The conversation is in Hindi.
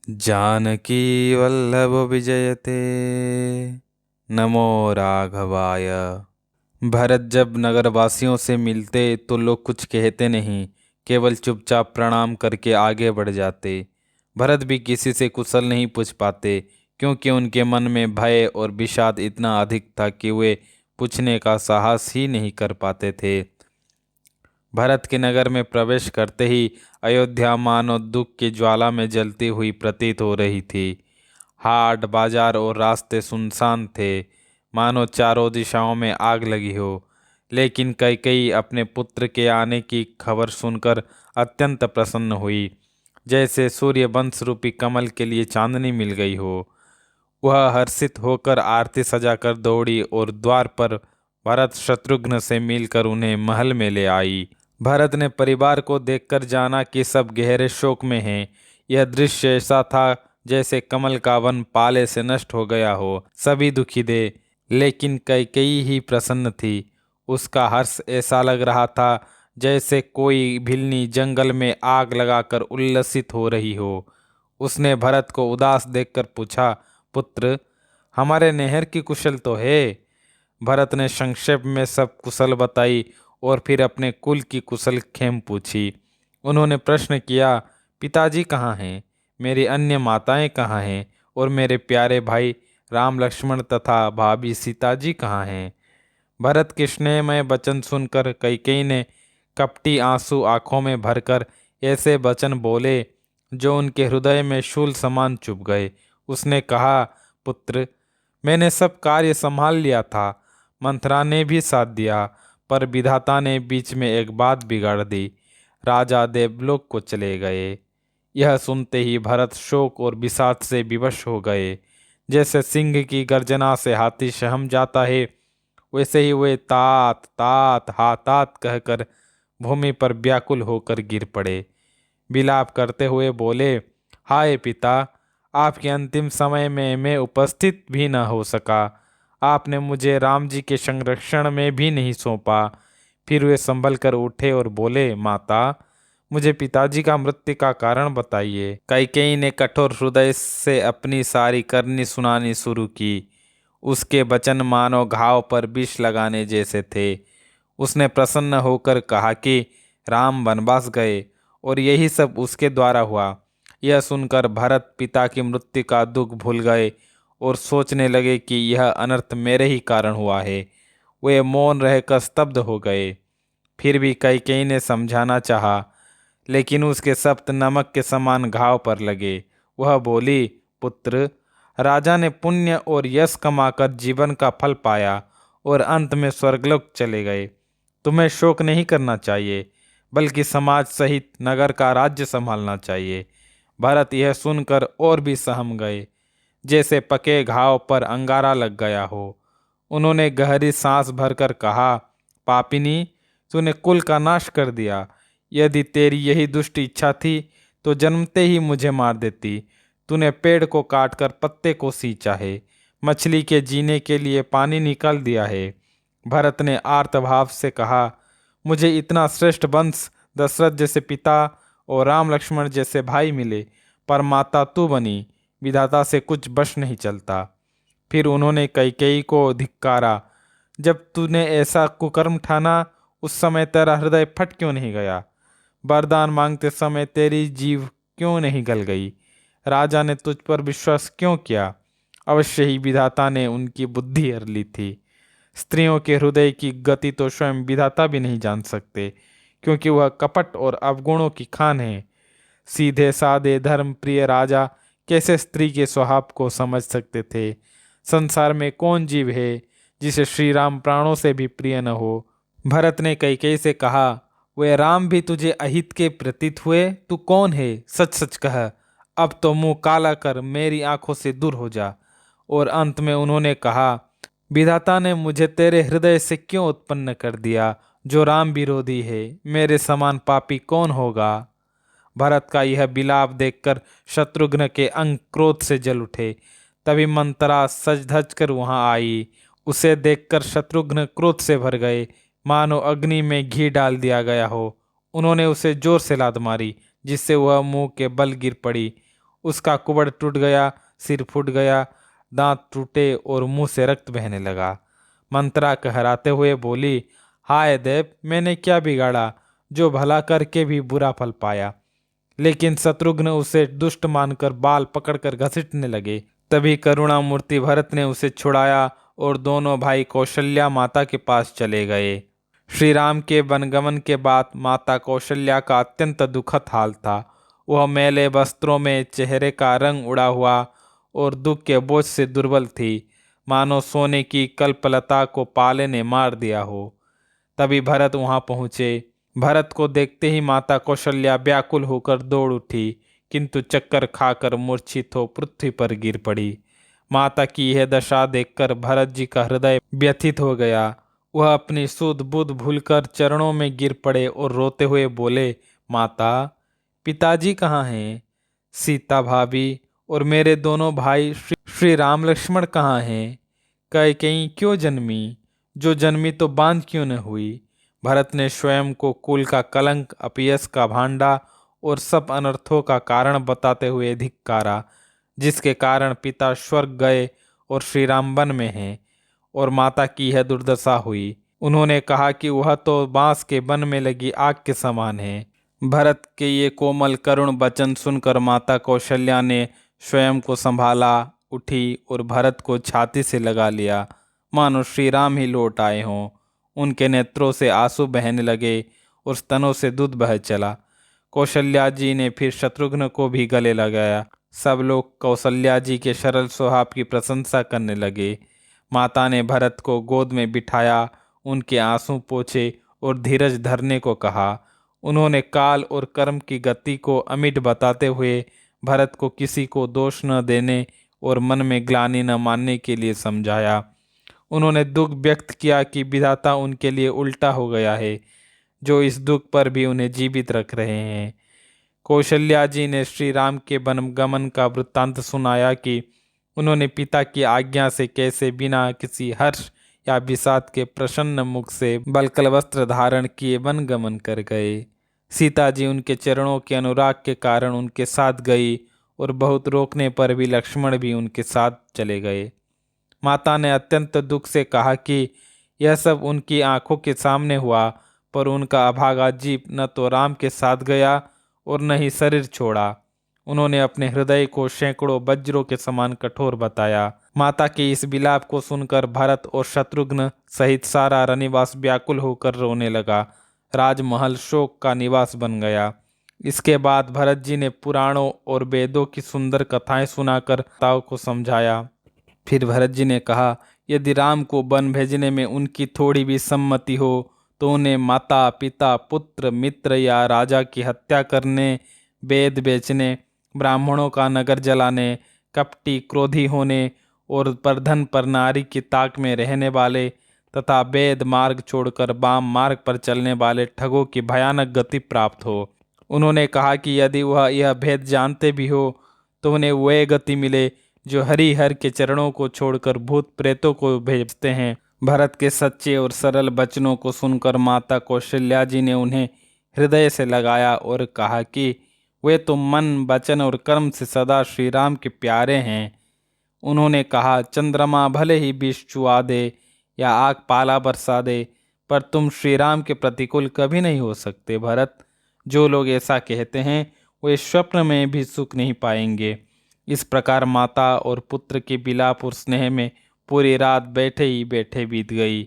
जानकी वल्लभ विजयते। नमो राघवाय। भरत जब नगरवासियों से मिलते तो लोग कुछ कहते नहीं, केवल चुपचाप प्रणाम करके आगे बढ़ जाते। भरत भी किसी से कुशल नहीं पूछ पाते, क्योंकि उनके मन में भय और विषाद इतना अधिक था कि वे पूछने का साहस ही नहीं कर पाते थे। भरत के नगर में प्रवेश करते ही अयोध्या मानो दुख की ज्वाला में जलती हुई प्रतीत हो रही थी। हाट बाजार और रास्ते सुनसान थे, मानो चारों दिशाओं में आग लगी हो। लेकिन कैकेयी अपने पुत्र के आने की खबर सुनकर अत्यंत प्रसन्न हुई, जैसे सूर्य वंश रूपी कमल के लिए चांदनी मिल गई हो। वह हर्षित होकर आरती सजाकर दौड़ी और द्वार पर भरत शत्रुघ्न से मिलकर उन्हें महल में ले आई। भरत ने परिवार को देखकर जाना कि सब गहरे शोक में हैं। यह दृश्य ऐसा था जैसे कमल का वन पाले से नष्ट हो गया हो। सभी दुखी थे, लेकिन कैकेयी ही प्रसन्न थी। उसका हर्ष ऐसा लग रहा था जैसे कोई भिलनी जंगल में आग लगाकर उल्लसित हो रही हो। उसने भरत को उदास देखकर पूछा, पुत्र, हमारे नहर की कुशल तो है? भरत ने संक्षेप में सब कुशल बताई और फिर अपने कुल की कुशल खेम पूछी। उन्होंने प्रश्न किया, पिताजी कहाँ हैं? मेरी अन्य माताएं कहाँ हैं? और मेरे प्यारे भाई राम लक्ष्मण तथा भाभी सीता जी कहाँ हैं? भरत के स्नेहमय वचन सुनकर कैकेयी ने कपटी आंसू आंखों में भरकर ऐसे वचन बोले जो उनके हृदय में शूल समान चुभ गए। उसने कहा, पुत्र, मैंने सब कार्य संभाल लिया था, मंथरा ने भी साथ दिया, पर विधाता ने बीच में एक बात बिगाड़ दी। राजा देवलोक को चले गए। यह सुनते ही भरत शोक और विषाद से विवश हो गए। जैसे सिंह की गर्जना से हाथी सहम जाता है, वैसे ही वे तात तात हातात कहकर भूमि पर व्याकुल होकर गिर पड़े। विलाप करते हुए बोले, हाय पिता, आपके अंतिम समय में मैं उपस्थित भी न हो सका। आपने मुझे राम जी के संरक्षण में भी नहीं सौंपा। फिर वे संभल कर उठे और बोले, माता, मुझे पिताजी का मृत्यु का कारण बताइए। कैकेयी ने कठोर हृदय से अपनी सारी करनी सुनानी शुरू की। उसके वचन मानो घाव पर विष लगाने जैसे थे। उसने प्रसन्न होकर कहा कि राम वनवास गए और यही सब उसके द्वारा हुआ। यह सुनकर भरत पिता की मृत्यु का दुख भूल गए और सोचने लगे कि यह अनर्थ मेरे ही कारण हुआ है। वे मौन रहकर स्तब्ध हो गए। फिर भी कैकेयी ने समझाना चाहा, लेकिन उसके शब्द नमक के समान घाव पर लगे। वह बोली, पुत्र, राजा ने पुण्य और यश कमाकर जीवन का फल पाया और अंत में स्वर्गलोक चले गए। तुम्हें शोक नहीं करना चाहिए, बल्कि समाज सहित नगर का राज्य संभालना चाहिए। भरत यह सुनकर और भी सहम गए, जैसे पके घाव पर अंगारा लग गया हो। उन्होंने गहरी सांस भरकर कहा, पापिनी, तूने कुल का नाश कर दिया। यदि तेरी यही दुष्ट इच्छा थी तो जन्मते ही मुझे मार देती। तूने पेड़ को काटकर पत्ते को सींचा है, मछली के जीने के लिए पानी निकाल दिया है। भरत ने आर्तभाव से कहा, मुझे इतना श्रेष्ठ वंश दशरथ जैसे पिता और राम लक्ष्मण जैसे भाई मिले, पर माता तू बनी। विधाता से कुछ बश नहीं चलता। फिर उन्होंने कैकेयी को धिक्कारा, जब तूने ऐसा कुकर्म ठाना, उस समय तेरा हृदय फट क्यों नहीं गया? वरदान मांगते समय तेरी जीभ क्यों नहीं गल गई? राजा ने तुझ पर विश्वास क्यों किया? अवश्य ही विधाता ने उनकी बुद्धि हर ली थी। स्त्रियों के हृदय की गति तो स्वयं विधाता भी नहीं जान सकते, क्योंकि वह कपट और अवगुणों की खान है। सीधे साधे धर्म प्रिय राजा कैसे स्त्री के स्वभाव को समझ सकते थे? संसार में कौन जीव है जिसे श्री राम प्राणों से भी प्रिय न हो? भरत ने कैकेयी से कहा, वे राम भी तुझे अहित के प्रतीत हुए? तू कौन है? सच सच कह, अब तो मुंह काला कर मेरी आंखों से दूर हो जा। और अंत में उन्होंने कहा, विधाता ने मुझे तेरे हृदय से क्यों उत्पन्न कर दिया, जो राम विरोधी है? मेरे समान पापी कौन होगा? भरत का यह विलाप देखकर शत्रुघ्न के अंग क्रोध से जल उठे। तभी मंतरा सज धज कर वहां आई। उसे देखकर शत्रुघ्न क्रोध से भर गए, मानो अग्नि में घी डाल दिया गया हो। उन्होंने उसे जोर से लात मारी, जिससे वह मुंह के बल गिर पड़ी उसका कुबड़ टूट गया, सिर फूट गया, दांत टूटे और मुंह से रक्त बहने लगा। मंत्रा कहराते हुए बोली, हाय देव, मैंने क्या बिगाड़ा जो भला करके भी बुरा फल पाया। लेकिन शत्रुघ्न उसे दुष्ट मानकर बाल पकड़कर घसीटने लगे। तभी करुणामूर्ति भरत ने उसे छुड़ाया और दोनों भाई कौशल्या माता के पास चले गए। श्री राम के वनगमन के बाद माता कौशल्या का अत्यंत दुखद हाल था। वह मैले वस्त्रों में चेहरे का रंग उड़ा हुआ और दुख के बोझ से दुर्बल थी, मानो सोने की कल्पलता को पाले ने मार दिया हो। तभी भरत वहां पहुंचे। भरत को देखते ही माता कौशल्या व्याकुल होकर दौड़ उठी, किंतु चक्कर खाकर मूर्छित हो पृथ्वी पर गिर पड़ी। माता की यह दशा देखकर भरत जी का हृदय व्यथित हो गया। वह अपनी सुध बुध भूलकर चरणों में गिर पड़े और रोते हुए बोले, माता, पिताजी कहाँ हैं? सीता भाभी और मेरे दोनों भाई श्री राम लक्ष्मण कहाँ हैं? कैकेयी क्यों जन्मी? जो जन्मी तो बांझ क्यों न हुई? भरत ने स्वयं को कुल का कलंक, अपयश का भांडा और सब अनर्थों का कारण बताते हुए धिक्कारा, जिसके कारण पिता स्वर्ग गए और श्री राम वन में हैं और माता की यह दुर्दशा हुई। उन्होंने कहा कि वह तो बांस के वन में लगी आग के समान है। भरत के ये कोमल करुण वचन सुनकर माता कौशल्या ने स्वयं को संभाला, उठी और भरत को छाती से लगा लिया, मानो श्री राम ही लौट आए हों। उनके नेत्रों से आंसू बहने लगे और स्तनों से दूध बह चला। कौशल्या जी ने फिर शत्रुघ्न को भी गले लगाया। सब लोग कौशल्या जी के सरल स्वभाव की प्रशंसा करने लगे। माता ने भरत को गोद में बिठाया, उनके आंसू पोंछे और धीरज धरने को कहा। उन्होंने काल और कर्म की गति को अमिट बताते हुए भरत को किसी को दोष न देने और मन में ग्लानि न मानने के लिए समझाया। उन्होंने दुख व्यक्त किया कि विधाता उनके लिए उल्टा हो गया है, जो इस दुख पर भी उन्हें जीवित रख रहे हैं। कौशल्या जी ने श्री राम के वनगमन का वृत्तांत सुनाया कि उन्होंने पिता की आज्ञा से कैसे बिना किसी हर्ष या विषाद के प्रसन्न मुख से बलकल वस्त्र धारण किए वनगमन कर गए। सीता जी उनके चरणों के अनुराग के कारण उनके साथ गई और बहुत रोकने पर भी लक्ष्मण भी उनके साथ चले गए। माता ने अत्यंत दुख से कहा कि यह सब उनकी आंखों के सामने हुआ, पर उनका अभागा जीव न तो राम के साथ गया और न ही शरीर छोड़ा। उन्होंने अपने हृदय को सैकड़ों वज्रों के समान कठोर बताया। माता के इस विलाप को सुनकर भरत और शत्रुघ्न सहित सारा रनिवास व्याकुल होकर रोने लगा। राजमहल शोक का निवास बन गया। इसके बाद भरत जी ने पुराणों और वेदों की सुंदर कथाएं सुनाकर ताओ को समझाया। फिर भरत जी ने कहा, यदि राम को वन भेजने में उनकी थोड़ी भी सम्मति हो तो उन्हें माता, पिता, पुत्र, मित्र या राजा की हत्या करने, वेद बेचने, ब्राह्मणों का नगर जलाने, कपटी, क्रोधी होने और परधन पर नारी की ताक में रहने वाले तथा वेद मार्ग छोड़कर वाम मार्ग पर चलने वाले ठगों की भयानक गति प्राप्त हो। उन्होंने कहा कि यदि वह यह भेद जानते भी हो तो उन्हें वह गति मिले जो हरिहर के चरणों को छोड़कर भूत प्रेतों को भेजते हैं। भरत के सच्चे और सरल वचनों को सुनकर माता कौशल्या जी ने उन्हें हृदय से लगाया और कहा कि वे तो मन, वचन और कर्म से सदा श्री राम के प्यारे हैं। उन्होंने कहा, चंद्रमा भले ही विष चुआ दे या आग पाला बरसा दे, पर तुम श्री राम के प्रतिकूल कभी नहीं हो सकते। भरत, जो लोग ऐसा कहते हैं वे स्वप्न में भी सुख नहीं पाएंगे। इस प्रकार माता और पुत्र के विलाप और स्नेह में पूरी रात बैठे ही बैठे बीत गई।